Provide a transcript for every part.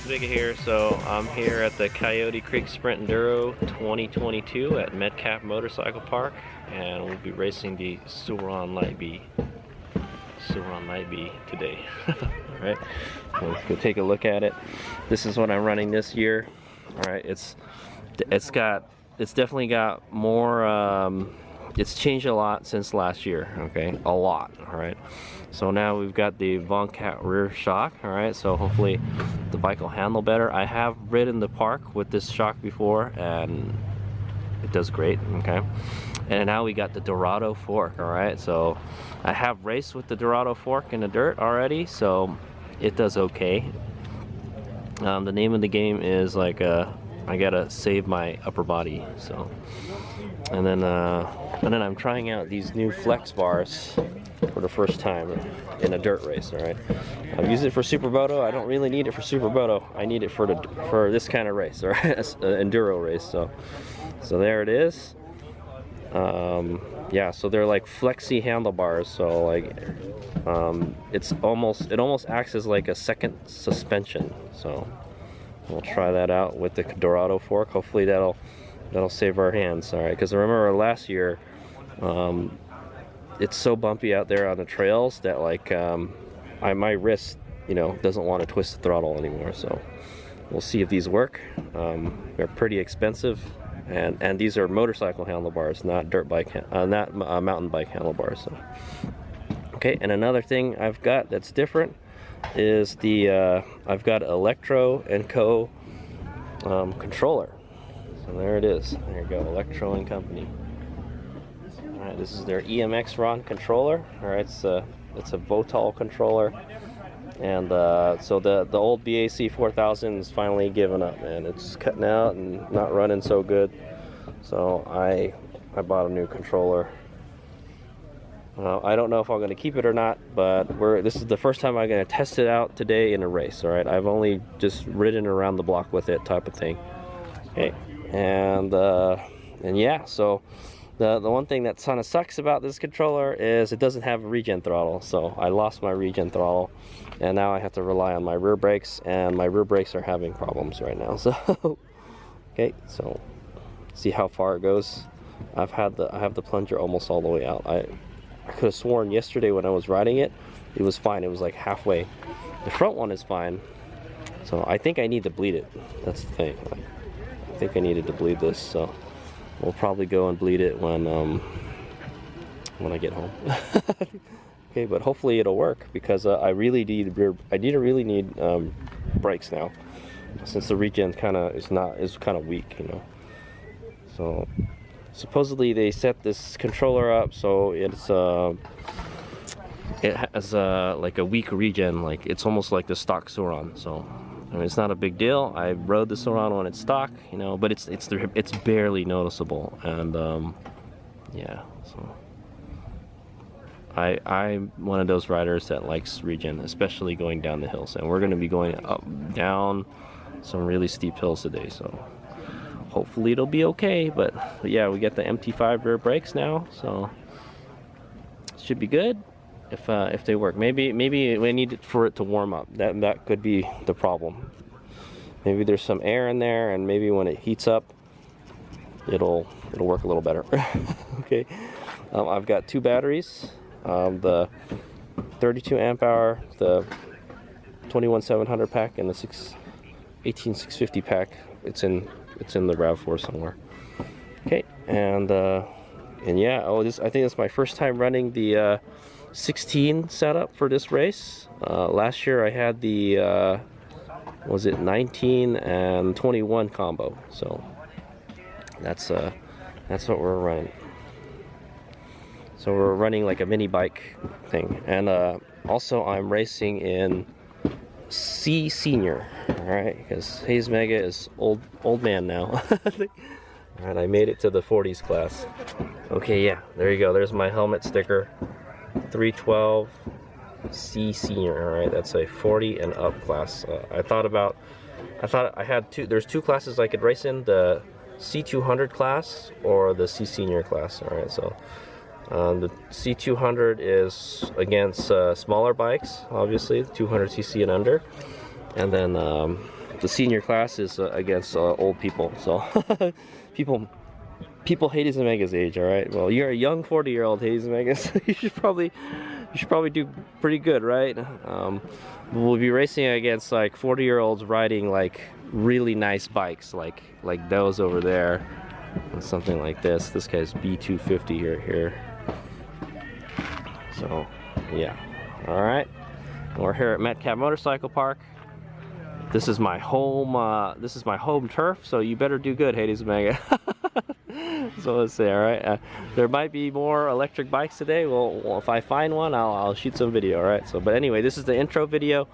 Bigga here. So I'm here at the Coyote Creek Sprint Enduro 2022 at Metcalf Motorcycle Park, and we'll be racing the Suron Light B today. Alright, let's go take a look at it. This is what I'm running this year. Alright, it's definitely got more, it's changed a lot since last year, okay? A lot, alright? So now we've got the Von Cat rear shock, alright? So hopefully the bike will handle better. I have ridden the park with this shock before and it does great, okay? And now we got the Dorado fork, alright? So I have raced with the Dorado fork in the dirt already, so it does okay. The name of the game is like, I gotta save my upper body, so. And then I'm trying out these new flex bars for the first time in a dirt race. All right, I've used it for Supermoto. I don't really need it for Supermoto. I need it for this kind of race, or enduro race. So there it is. Yeah, so they're like flexi handlebars. So like it almost acts as like a second suspension. So we'll try that out with the Dorado fork. Hopefully that'll save our hands. All right, because I remember last year, it's so bumpy out there on the trails that like my wrist, doesn't want to twist the throttle anymore. So we'll see if these work. They're pretty expensive, and these are motorcycle handlebars, not dirt bike, not mountain bike handlebars. So okay, and another thing I've got that's different is the I've got Electro & Co. Controller. So there it is. There you go, Electro & Company. Alright, this is their EMX RON controller. Alright, it's a Votal controller. And so the old BAC 4000 is finally giving up, man. It's cutting out and not running so good. So I bought a new controller. I don't know if I'm going to keep it or not, but this is the first time I'm going to test it out today in a race. Alright, I've only just ridden around the block with it, type of thing. Okay. And yeah, so the one thing that kind of sucks about this controller is it doesn't have a regen throttle. So I lost my regen throttle, and now I have to rely on my rear brakes, and my rear brakes are having problems right now. So okay, so see how far it goes. I have the plunger almost all the way out. I could have sworn yesterday when I was riding it, it was fine. It was like halfway. The front one is fine. So I think I need to bleed it. That's the thing. I think I needed to bleed this, so we'll probably go and bleed it when I get home. Okay, but hopefully it'll work, because I really need brakes now, since the regen is kind of weak, So supposedly they set this controller up so it has like a weak regen, like it's almost like the stock Suron. So I mean, it's not a big deal. I rode the Suron when it's stock, but it's barely noticeable, and yeah. So I'm one of those riders that likes regen, especially going down the hills, and we're going to be going down some really steep hills today. So hopefully it'll be okay. But yeah, we get the MT5 rear brakes now, so it should be good. If they work, maybe we need it for it to warm up. That could be the problem. Maybe there's some air in there, and maybe when it heats up, it'll work a little better. Okay, I've got two batteries, the 32 amp hour, the 21700 pack, and the 18650 pack. It's in the RAV4 somewhere. Okay, and yeah. I think it's my first time running the 16 setup for this race. Last year I had the was it 19 and 21 combo, so that's what we're running. So we're running like a mini bike thing, and also I'm racing in C Senior, all right, because Hayes Mega is old man now. All right, I made it to the 40s class. Okay, yeah, there you go. There's my helmet sticker. 312 C Senior. All right, that's a 40 and up class. I thought I had there's two classes I could race in: the C200 class or the C Senior class. All right, so the C200 is against smaller bikes, obviously 200cc and under, and then the senior class is against old people. So people hate his Omega's age. All right. Well, you're a young 40-year-old Hades Omega, so you should probably do pretty good, right? We'll be racing against like 40-year-olds riding like really nice bikes, like those over there, and something like this. This guy's B250 here. So yeah. All right. We're here at Metcalf Motorcycle Park. This is my home. This is my home turf. So you better do good, Hades Omega. So let's say, all right. There might be more electric bikes today. Well, if I find one, I'll shoot some video. All right. So, but anyway, this is the intro video.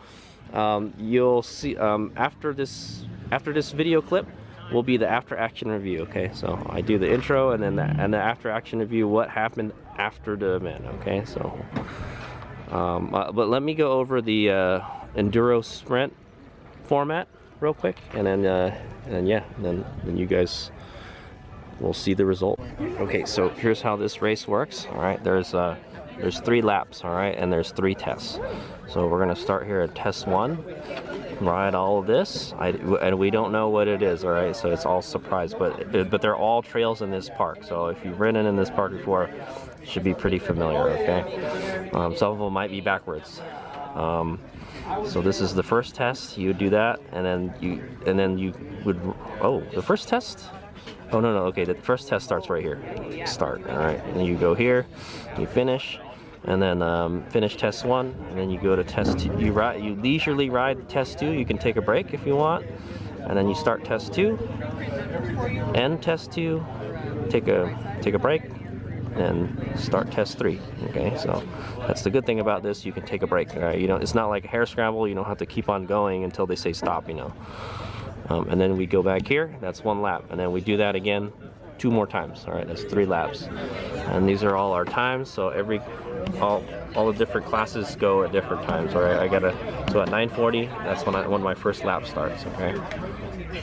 You'll see after this video clip will be the after action review. Okay. So I do the intro and then the after action review. What happened after the event? Okay. So. But let me go over the Enduro Sprint format real quick, and then then you guys will see the result. Okay, so here's how this race works. All right, there's 3 laps, all right, and there's 3 tests. So we're gonna start here at test 1, ride all of this, and we don't know what it is, all right, so it's all surprise, but they're all trails in this park. So if you've ridden in this park before, you should be pretty familiar. Okay, some of them might be backwards. So this is the first test. You would do that, and then you would, oh, the first test? Oh no, okay, the first test starts right here. Start, all right, and you go here, you finish, and then finish test 1, and then you go to test 2. You leisurely ride test 2. You can take a break if you want, and then you start test 2, end test 2, take a break, and start test 3. Okay, so that's the good thing about this. You can take a break. All right, it's not like a hare scramble. You don't have to keep on going until they say stop. And then we go back here. That's 1 lap, and then we do that again 2 more times. All right, that's 3 laps, and these are all our times. So all the different classes go at different times. All right, so at 9:40, that's when my first lap starts. Okay,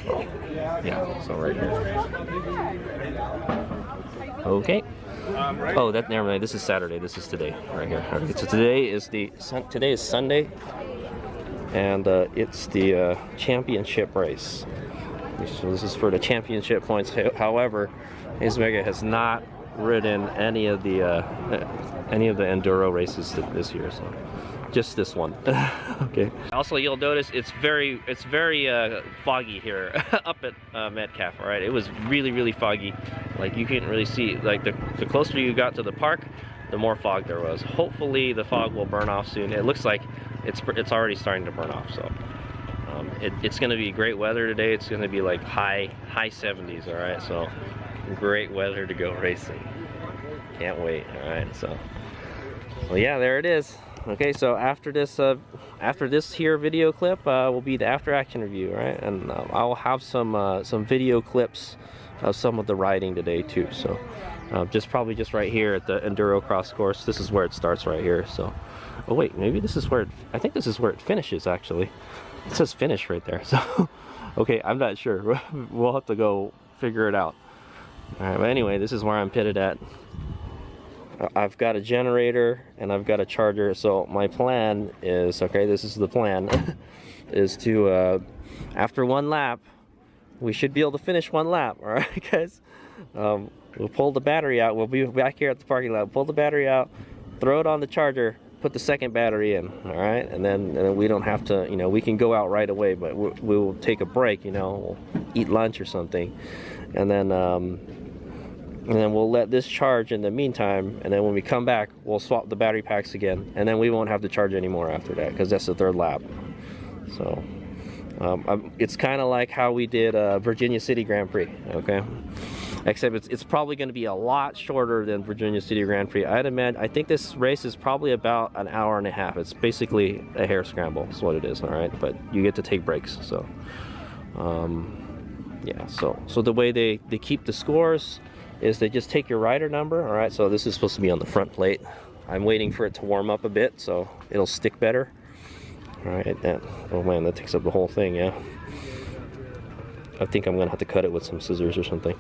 so, yeah, so right here. Okay. Oh, never mind. This is Saturday. This is today, right here. Okay, so today is Sunday, and it's the championship race. So this is for the championship points. However, Hades Omega has not ridden any of the enduro races this year, so just this one. Okay. Also, you'll notice it's very foggy here up at Metcalf. All right, it was really foggy. Like you couldn't really see. Like the closer you got to the park, the more fog there was. Hopefully, the fog will burn off soon. It looks like it's already starting to burn off. So it's going to be great weather today. It's going to be like high 70s. All right, so great weather to go racing. Can't wait. All right, so well, yeah, there it is. Okay, so after this here video clip will be the after action review, right? And I'll have some video clips of some of the riding today too. So probably just right here at the Enduro cross course. This is where it starts right here. So, oh wait, maybe this is where I think this is where it finishes actually. It says finish right there. So, okay, I'm not sure. We'll have to go figure it out. All right, but anyway, this is where I'm pitted at. I've got a generator and I've got a charger, so my plan is, okay, this is the plan, is to, after 1 lap, we should be able to finish 1 lap, all right, guys? We'll pull the battery out. We'll be back here at the parking lot, pull the battery out, throw it on the charger, put the second battery in, all right? And then we don't have to, we can go out right away, but we'll take a break, we'll eat lunch or something, and then we'll let this charge in the meantime, and then when we come back, we'll swap the battery packs again, and then we won't have to charge anymore after that, because that's the 3rd lap. So it's kind of like how we did Virginia City Grand Prix, okay? Except it's probably going to be a lot shorter than Virginia City Grand Prix. I think this race is probably about an hour and a half. It's basically a hare scramble, is what it is, all right? But you get to take breaks, so yeah. So the way they keep the scores is they just take your rider number, all right? So this is supposed to be on the front plate. I'm waiting for it to warm up a bit so it'll stick better. All right, oh man, that takes up the whole thing, yeah. I think I'm gonna have to cut it with some scissors or something.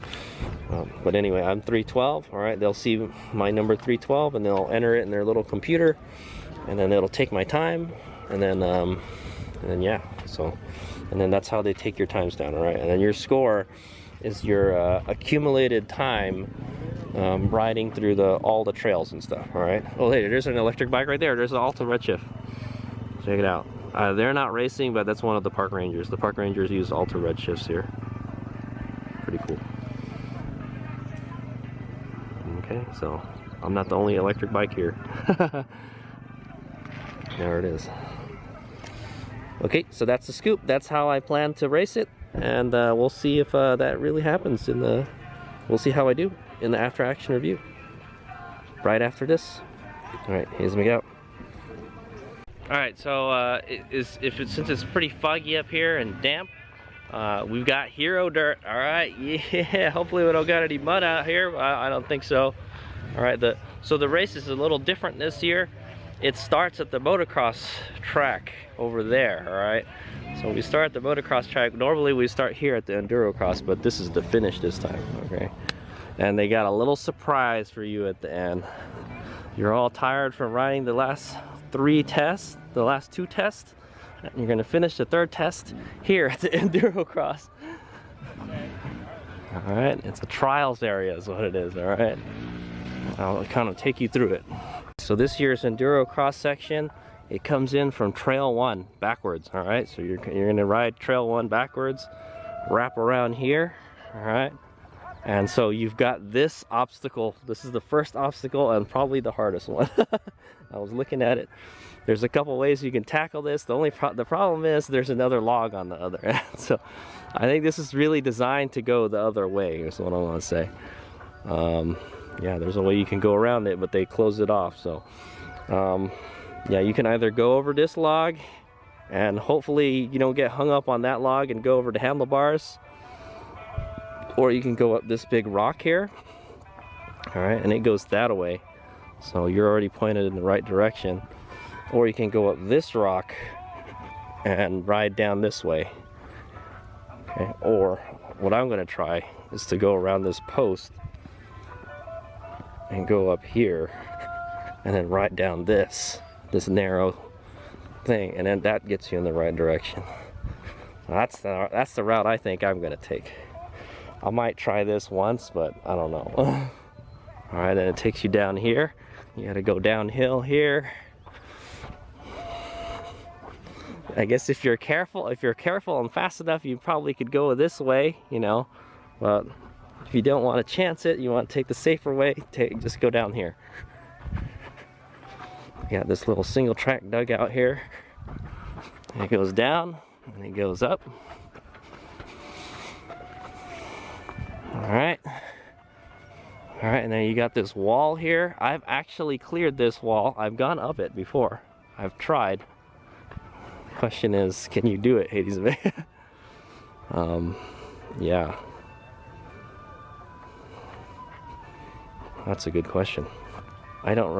But anyway, I'm 312, all right? They'll see my number 312 and they'll enter it in their little computer, and then it'll take my time, and then yeah, so and then that's how they take your times down, all right? And then your score is your accumulated time riding through all the trails and stuff, all right? Oh, hey, there's an electric bike right there. There's an Alta Redshift. Check it out. They're not racing, but that's one of the park rangers. The park rangers use Alta Redshifts here. Pretty cool. Okay, so I'm not the only electric bike here. There it is. Okay, so that's the scoop. That's how I plan to race it, and we'll see if that really happens we'll see how I do in the after action review right after this. All right, here's me go. All right, so since it's pretty foggy up here and damp, we've got hero dirt. All right, yeah. Hopefully we don't got any mud out here. I don't think so. All right, so the race is a little different this year. It starts at the motocross track over there. All right, so we start at the motocross track. Normally we start here at the enduro cross, but this is the finish this time. Okay, and they got a little surprise for you at the end. You're all tired from riding the last 3 tests, the last 2 tests, and you're gonna finish the 3rd test here at the enduro cross. All right, it's a trials area is what it is. All right, I'll kind of take you through it. So this year's enduro cross section, it comes in from trail 1 backwards. All right, so you're gonna ride trail 1 backwards, wrap around here. All right, and so you've got this obstacle. This is the first obstacle and probably the hardest one. I was looking at it. There's a couple ways you can tackle this. The problem is there's another log on the other end. So I think this is really designed to go the other way, is what I want to say. Yeah, there's a way you can go around it, but they close it off. So yeah, you can either go over this log and hopefully you don't get hung up on that log and go over the handlebars, or you can go up this big rock here. All right, and it goes that way, so you're already pointed in the right direction. Or you can go up this rock and ride down this way. Okay, or what I'm gonna try is to go around this post and go up here and then ride down this narrow thing, and then that gets you in the right direction. That's the route I think I'm gonna take. I might try this once, but I don't know. All right, then it takes you down here. You gotta go downhill here. I guess if you're careful and fast enough, you probably could go this way, you know. But if you don't want to chance it, you want to take the safer way, just go down here. We got this little single track dugout here. And it goes down and it goes up. All right, and then you got this wall here. I've actually cleared this wall. I've gone up it before. I've tried. Question is, can you do it, Hades? Yeah, that's a good question. I don't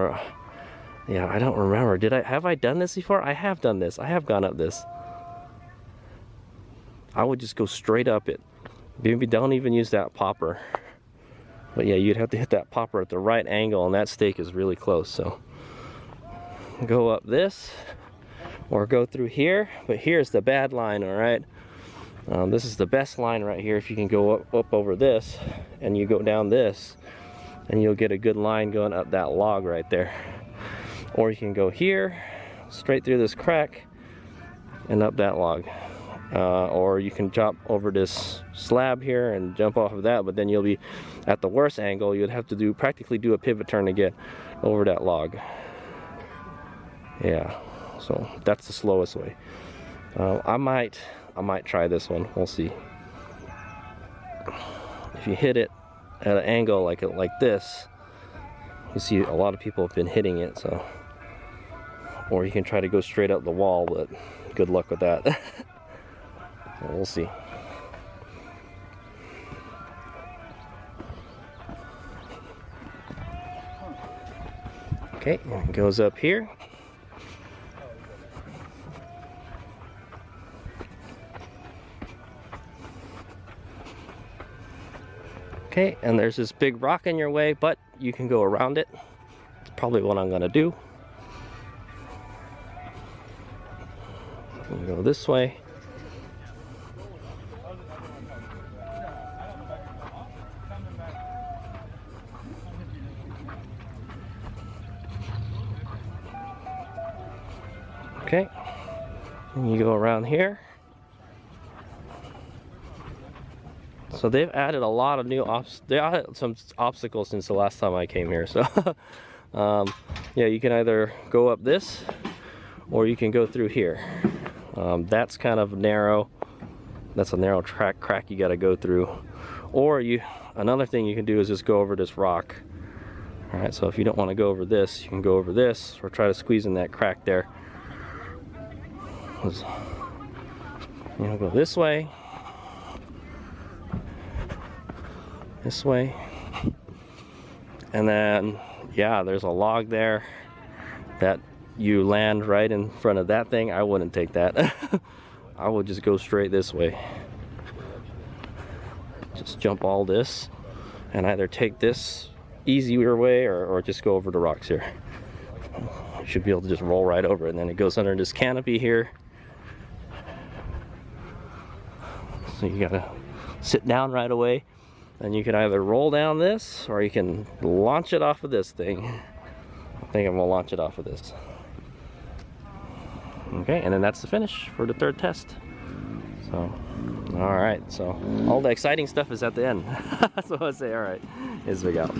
remember. Have I done this before? I have done this. I have gone up this. I would just go straight up it. Maybe don't even use that popper. But yeah, you'd have to hit that popper at the right angle, and that stake is really close. So go up this, or go through here. But here's the bad line, all right? This is the best line right here. If you can go up over this, and you go down this, and you'll get a good line going up that log right there. Or you can go here, straight through this crack, and up that log. Or you can jump over this slab here and jump off of that, but then you'll be at the worst angle. You'd have to practically do a pivot turn to get over that log. Yeah, so that's the slowest way. I might try this one. We'll see. If you hit it at an angle like this, you see a lot of people have been hitting it. So, or you can try to go straight up the wall, but good luck with that. So we'll see. Okay, and it goes up here. Okay, and there's this big rock in your way, but you can go around it. It's probably what I'm gonna do. You go this way. And you go around here. So they've added a lot of new they added some obstacles since the last time I came here. So yeah, you can either go up this or you can go through here. That's kind of narrow. That's a narrow crack you got to go through. Or another thing you can do is just go over this rock. All right, so if you don't want to go over this, you can go over this or try to squeeze in that crack there. You know, go this way, and then yeah, there's a log there that you land right in front of that thing. I wouldn't take that. I would just go straight this way. Just jump all this and either take this easier way or just go over the rocks here. You should be able to just roll right over it, and then it goes under this canopy here. So you gotta sit down right away, and you can either roll down this or you can launch it off of this thing. I think I'm gonna launch it off of this. Okay, and then that's the finish for the third test. So, all right, so all the exciting stuff is at the end. That's what I say. All right, here's the big out.